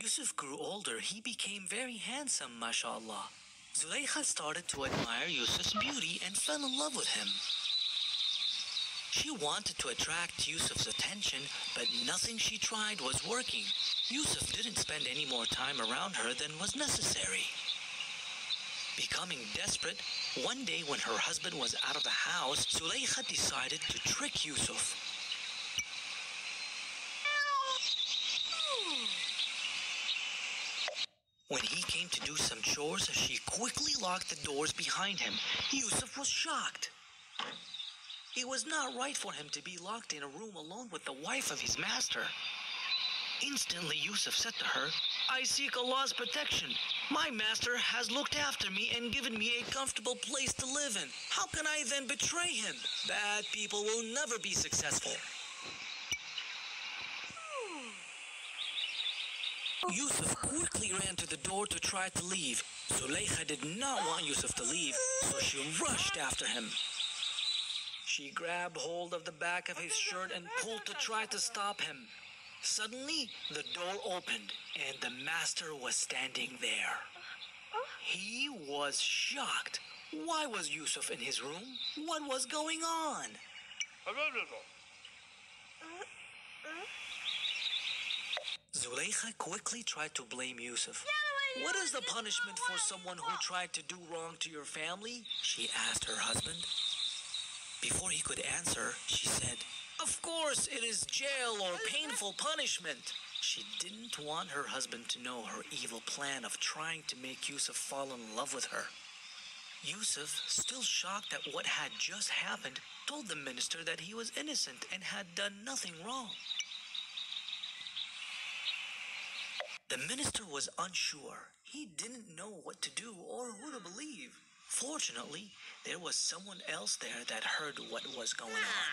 Yusuf grew older, he became very handsome, mashallah. Zulaykha started to admire Yusuf's beauty and fell in love with him. She wanted to attract Yusuf's attention, but nothing she tried was working. Yusuf didn't spend any more time around her than was necessary. Becoming desperate, one day when her husband was out of the house, Zulaykha decided to trick Yusuf. When he came to do some chores, she quickly locked the doors behind him. Yusuf was shocked. It was not right for him to be locked in a room alone with the wife of his master. Instantly, Yusuf said to her, "I seek Allah's protection. My master has looked after me and given me a comfortable place to live in. How can I then betray him? Bad people will never be successful." Yusuf quickly ran to the door to try to leave. Zulaykha did not want Yusuf to leave, so she rushed after him. She grabbed hold of the back of his shirt and pulled to try to stop him. Suddenly, the door opened and the master was standing there. He was shocked. Why was Yusuf in his room? What was going on? Zulaykha quickly tried to blame Yusuf. "What is the punishment for someone who tried to do wrong to your family?" she asked her husband. Before he could answer, she said, "Of course it is jail or painful punishment." She didn't want her husband to know her evil plan of trying to make Yusuf fall in love with her. Yusuf, still shocked at what had just happened, told the minister that he was innocent and had done nothing wrong. The minister was unsure. He didn't know what to do or who to believe. Fortunately, there was someone else there that heard what was going on.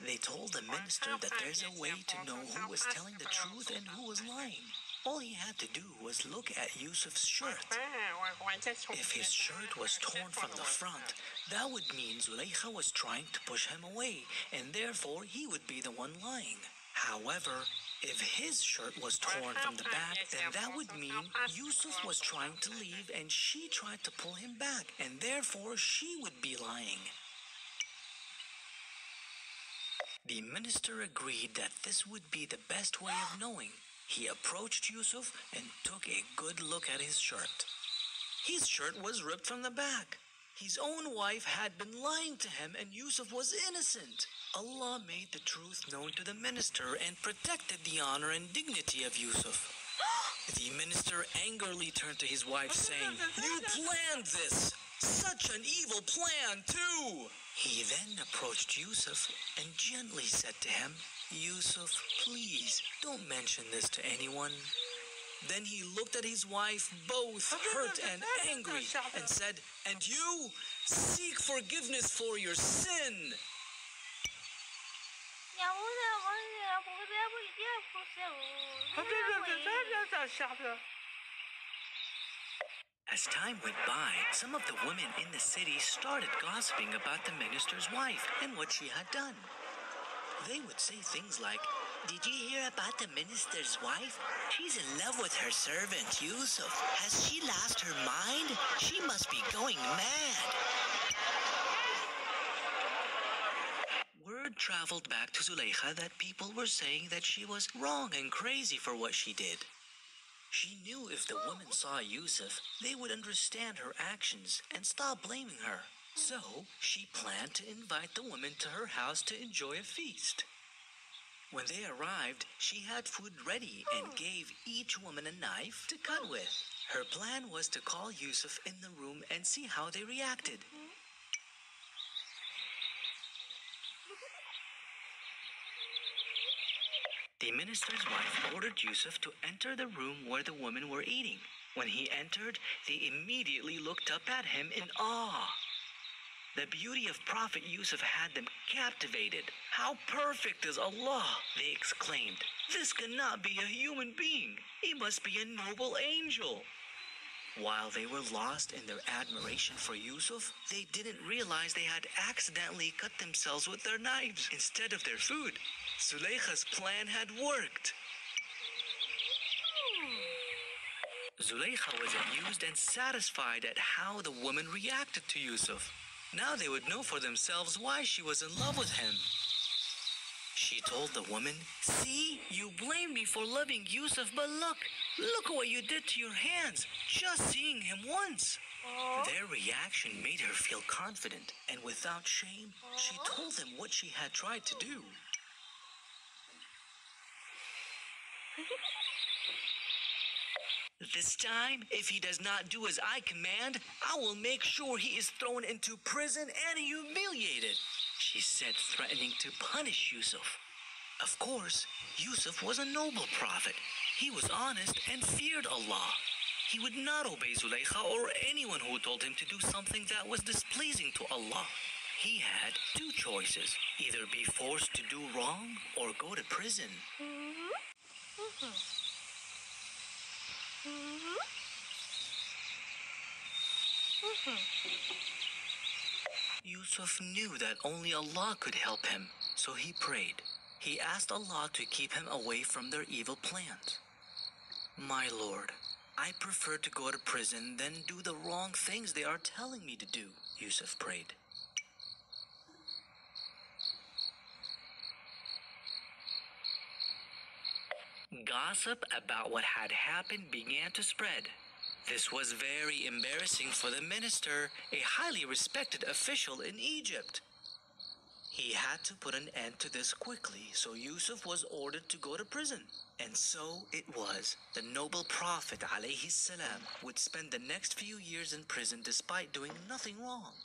They told the minister that there's a way to know who was telling the truth and who was lying. All he had to do was look at Yusuf's shirt. If his shirt was torn from the front, that would mean Zulaykha was trying to push him away, and therefore he would be the one lying. However, if his shirt was torn from the back, then that would mean Yusuf was trying to leave and she tried to pull him back, and therefore she would be lying. The minister agreed that this would be the best way of knowing. He approached Yusuf and took a good look at his shirt. His shirt was ripped from the back. His own wife had been lying to him and Yusuf was innocent. Allah made the truth known to the minister and protected the honor and dignity of Yusuf. The minister angrily turned to his wife saying, "You planned this! Such an evil plan, too!" He then approached Yusuf and gently said to him, "Yusuf, please don't mention this to anyone." Then he looked at his wife, both hurt and angry, and said, "And you, seek forgiveness for your sin." As time went by, some of the women in the city started gossiping about the minister's wife and what she had done. They would say things like, "Did you hear about the minister's wife? She's in love with her servant, Yusuf. Has she lost her mind? She must be going mad." Word traveled back to Zulaykha that people were saying that she was wrong and crazy for what she did. She knew if the women saw Yusuf, they would understand her actions and stop blaming her. So she planned to invite the women to her house to enjoy a feast. When they arrived, she had food ready and gave each woman a knife to cut with. Her plan was to call Yusuf in the room and see how they reacted. The minister's wife ordered Yusuf to enter the room where the women were eating. When he entered, they immediately looked up at him in awe. The beauty of Prophet Yusuf had them captivated. "How perfect is Allah!" they exclaimed. "This cannot be a human being. He must be a noble angel." While they were lost in their admiration for Yusuf, they didn't realize they had accidentally cut themselves with their knives instead of their food. Zulaykha's plan had worked. Zulaykha was amused and satisfied at how the woman reacted to Yusuf. Now they would know for themselves why she was in love with him. She told the woman, "See, you blamed me for loving Yusuf, but look what you did to your hands, just seeing him once." Their reaction made her feel confident, and without shame, she told them what she had tried to do. "This time, if he does not do as I command, I will make sure he is thrown into prison and humiliated," she said, threatening to punish Yusuf. Of course, Yusuf was a noble prophet. He was honest and feared Allah. He would not obey Zulaykha or anyone who told him to do something that was displeasing to Allah. He had two choices: either be forced to do wrong or go to prison. Yusuf knew that only Allah could help him, so he prayed. He asked Allah to keep him away from their evil plans. "My Lord, I prefer to go to prison than do the wrong things they are telling me to do," Yusuf prayed. Gossip about what had happened began to spread. This was very embarrassing for the minister, a highly respected official in Egypt. He had to put an end to this quickly, so Yusuf was ordered to go to prison. And so it was. The noble Prophet ﷺ would spend the next few years in prison despite doing nothing wrong.